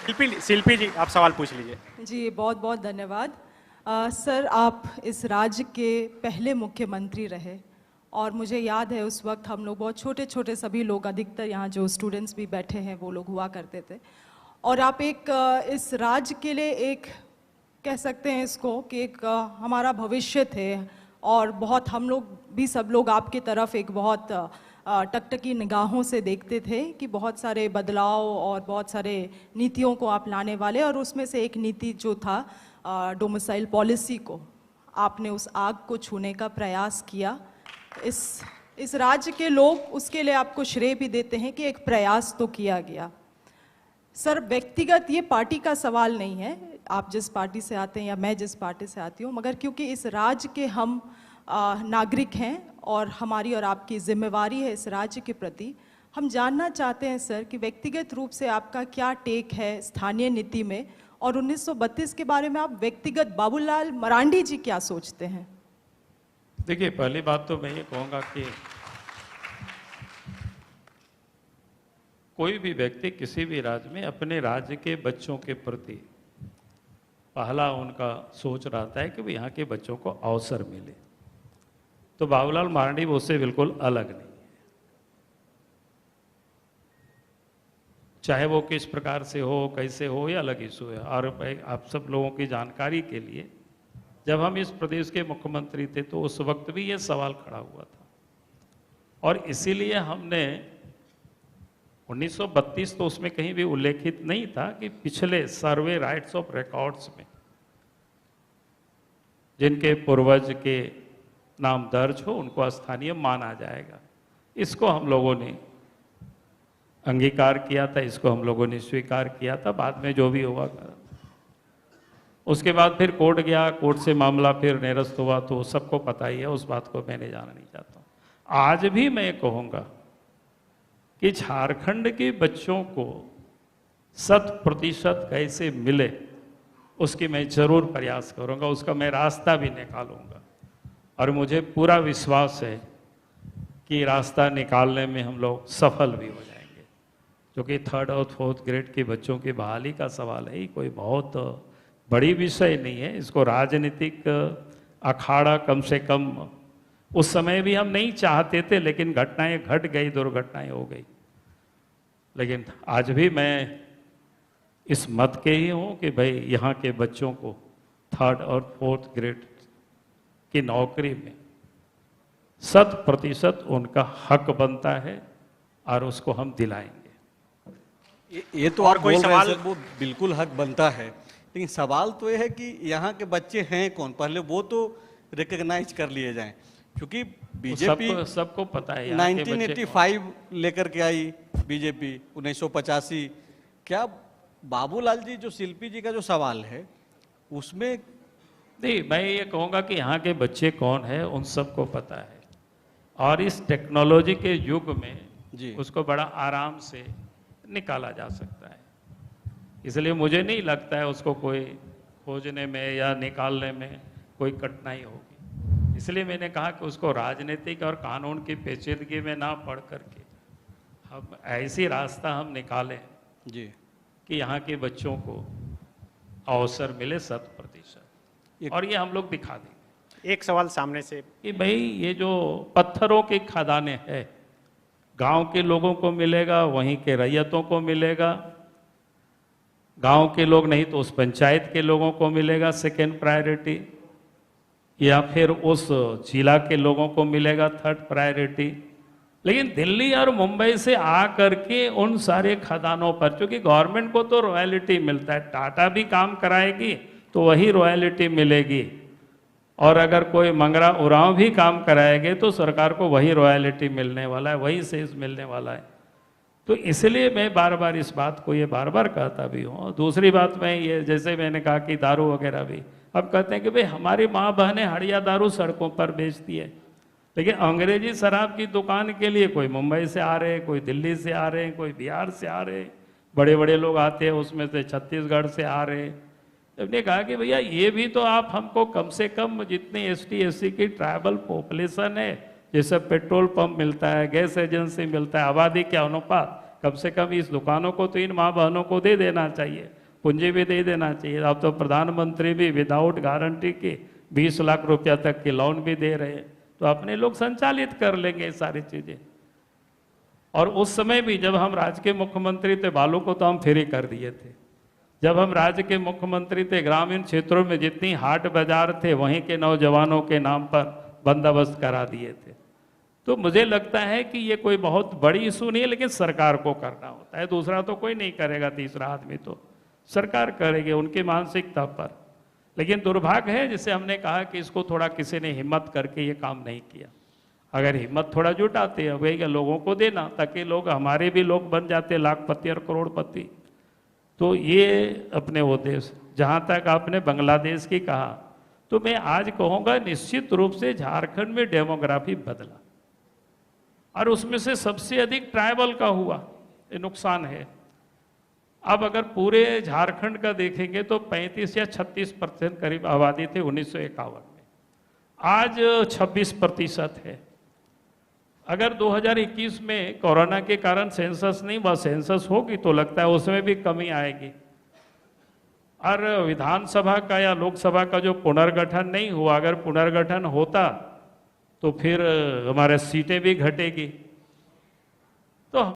शिल्पी जी, आप सवाल पूछ लीजिए। जी बहुत बहुत धन्यवाद। सर, आप इस राज्य के पहले मुख्यमंत्री रहे और मुझे याद है उस वक्त हम लोग बहुत छोटे छोटे सभी लोग, अधिकतर यहाँ जो स्टूडेंट्स भी बैठे हैं वो लोग हुआ करते थे, और आप एक इस राज्य के लिए एक कह सकते हैं इसको कि एक हमारा भविष्य थे, और बहुत हम लोग भी सब लोग आपकी तरफ एक बहुत टकटकी निगाहों से देखते थे कि बहुत सारे बदलाव और बहुत सारे नीतियों को आप लाने वाले, और उसमें से एक नीति जो था डोमिसाइल पॉलिसी को, आपने उस आग को छूने का प्रयास किया। इस राज्य के लोग उसके लिए आपको श्रेय भी देते हैं कि एक प्रयास तो किया गया। सर, व्यक्तिगत ये पार्टी का सवाल नहीं है, आप जिस पार्टी से आते हैं या मैं जिस पार्टी से आती हूँ, मगर क्योंकि इस राज्य के हम नागरिक हैं और हमारी और आपकी जिम्मेवारी है इस राज्य के प्रति, हम जानना चाहते हैं सर कि व्यक्तिगत रूप से आपका क्या टेक है स्थानीय नीति में, और 1932 के बारे में आप व्यक्तिगत बाबूलाल मरांडी जी क्या सोचते हैं? देखिए, पहली बात तो मैं ये कहूँगा कि कोई भी व्यक्ति किसी भी राज्य में अपने राज्य के बच्चों के प्रति पहला उनका सोच रहता है कि यहाँ के बच्चों को अवसर मिले। तो बाबूलाल मरांडी वो उससे बिल्कुल अलग नहीं है, चाहे वो किस प्रकार से हो, कैसे हो, या अलग इशू है। और आप सब लोगों की जानकारी के लिए, जब हम इस प्रदेश के मुख्यमंत्री थे तो उस वक्त भी ये सवाल खड़ा हुआ था, और इसीलिए हमने 1932 तो उसमें कहीं भी उल्लेखित नहीं था कि पिछले सर्वे राइट्स ऑफ रिकॉर्ड्स में जिनके पूर्वज के नाम दर्ज हो उनको स्थानीय माना जाएगा। इसको हम लोगों ने अंगीकार किया था, इसको हम लोगों ने स्वीकार किया था। बाद में जो भी हुआ, उसके बाद फिर कोर्ट गया, कोर्ट से मामला फिर निरस्त हुआ, तो सबको पता ही है, उस बात को मैंने जाना नहीं चाहता हूँ। आज भी मैं कहूँगा कि झारखंड के बच्चों को 100% कैसे मिले उसकी मैं जरूर प्रयास करूँगा, उसका मैं रास्ता भी निकालूंगा, और मुझे पूरा विश्वास है कि रास्ता निकालने में हम लोग सफल भी हो जाएंगे। क्योंकि 3rd और 4th ग्रेड के बच्चों की बहाली का सवाल है, कोई बहुत बड़ी विषय नहीं है। इसको राजनीतिक अखाड़ा कम से कम उस समय भी हम नहीं चाहते थे, लेकिन घटनाएं घट गई, दुर्घटनाएं हो गई। लेकिन आज भी मैं इस मत के ही हूँ कि भाई यहाँ के बच्चों को 3rd और 4th ग्रेड की नौकरी में 100% उनका हक बनता है, और उसको हम दिलाएंगे। ये तो और आप कोई बोल रहे हैं सवाल? सर, वो बिल्कुल हक बनता है, लेकिन सवाल तो ये है कि यहाँ के बच्चे हैं कौन, पहले वो तो रिकॉग्नाइज कर लिए जाएं। क्योंकि बीजेपी सबको पता है यहाँ के बच्चे 1985 लेकर के आई बीजेपी, 1985। क्या बाबूलाल जी, जो शिल्पी जी का जो सवाल है उसमें नहीं, मैं ये कहूँगा कि यहाँ के बच्चे कौन है उन सबको पता है, और इस टेक्नोलॉजी के युग में जी उसको बड़ा आराम से निकाला जा सकता है। इसलिए मुझे नहीं लगता है उसको कोई खोजने में या निकालने में कोई कठिनाई होगी। इसलिए मैंने कहा कि उसको राजनीतिक और कानून की पेचीदगी में ना पढ़ करके हम ऐसी रास्ता हम निकालें जी कि यहाँ के बच्चों को अवसर मिले 100%, और ये हम लोग दिखा देंगे। एक सवाल सामने से कि भाई ये जो पत्थरों की खदानें हैं, गांव के लोगों को मिलेगा, वहीं के रैयतों को मिलेगा, गांव के लोग नहीं तो उस पंचायत के लोगों को मिलेगा सेकेंड प्रायोरिटी, या फिर उस जिला के लोगों को मिलेगा 3rd प्रायोरिटी। लेकिन दिल्ली और मुंबई से आ करके उन सारे खदानों पर, क्योंकि गवर्नमेंट को तो रॉयल्टी मिलता है, टाटा भी काम कराएगी तो वही रॉयल्टी मिलेगी, और अगर कोई मंगरा उरांव भी काम कराएंगे तो सरकार को वही रॉयल्टी मिलने वाला है, वही सेस मिलने वाला है। तो इसलिए मैं बार बार इस बात को ये बार बार कहता भी हूँ। दूसरी बात मैं ये, जैसे मैंने कहा कि दारू वगैरह भी, अब कहते हैं कि भाई हमारी माँ बहनें हड़िया दारू सड़कों पर बेचती है, लेकिन अंग्रेजी शराब की दुकान के लिए कोई मुंबई से आ रहे हैं, कोई दिल्ली से आ रहे हैं, कोई बिहार से आ रहे हैं, बड़े बड़े लोग आते हैं, उसमें से छत्तीसगढ़ से आ रहे हैं। हमने कहा कि भैया ये भी तो आप हमको कम से कम जितनी ST SC की ट्राइबल पॉपुलेशन है, जैसे पेट्रोल पंप मिलता है, गैस एजेंसी मिलता है, आबादी के अनुपात, कम से कम इस दुकानों को तो इन माँ बहनों को दे देना चाहिए, पूंजी भी दे देना चाहिए। अब तो प्रधानमंत्री भी विदाउट गारंटी के 20 लाख रुपया तक के लोन भी दे रहे हैं, तो अपने लोग संचालित कर लेंगे ये सारी चीजें। और उस समय भी जब हम राज्य के मुख्यमंत्री थे, बालू को तो हम फ्री कर दिए थे। जब हम राज्य के मुख्यमंत्री थे, ग्रामीण क्षेत्रों में जितनी हाट बाजार थे वहीं के नौजवानों के नाम पर बंदोबस्त करा दिए थे। तो मुझे लगता है कि ये कोई बहुत बड़ी इशू नहीं है, लेकिन सरकार को करना होता है, दूसरा तो कोई नहीं करेगा, तीसरा आदमी तो सरकार करेगी उनकी मानसिकता पर। लेकिन दुर्भाग्य है, जैसे हमने कहा कि इसको थोड़ा किसी ने हिम्मत करके ये काम नहीं किया। अगर हिम्मत थोड़ा जुटाते हैं वही लोगों को देना, ताकि लोग हमारे भी लोग बन जाते लाखपति और करोड़पति। तो ये अपने वो देश, जहाँ तक आपने बांग्लादेश की कहा, तो मैं आज कहूँगा निश्चित रूप से झारखंड में डेमोग्राफी बदला, और उसमें से सबसे अधिक ट्राइबल का हुआ, ये नुकसान है। अब अगर पूरे झारखंड का देखेंगे तो 35 या 36% करीब आबादी थी 1951 में, आज 26% है। अगर 2021 में कोरोना के कारण सेंसस नहीं हुआ, सेंसस होगी तो लगता है उसमें भी कमी आएगी। और विधानसभा का या लोकसभा का जो पुनर्गठन नहीं हुआ, अगर पुनर्गठन होता तो फिर हमारे सीटें भी घटेगी।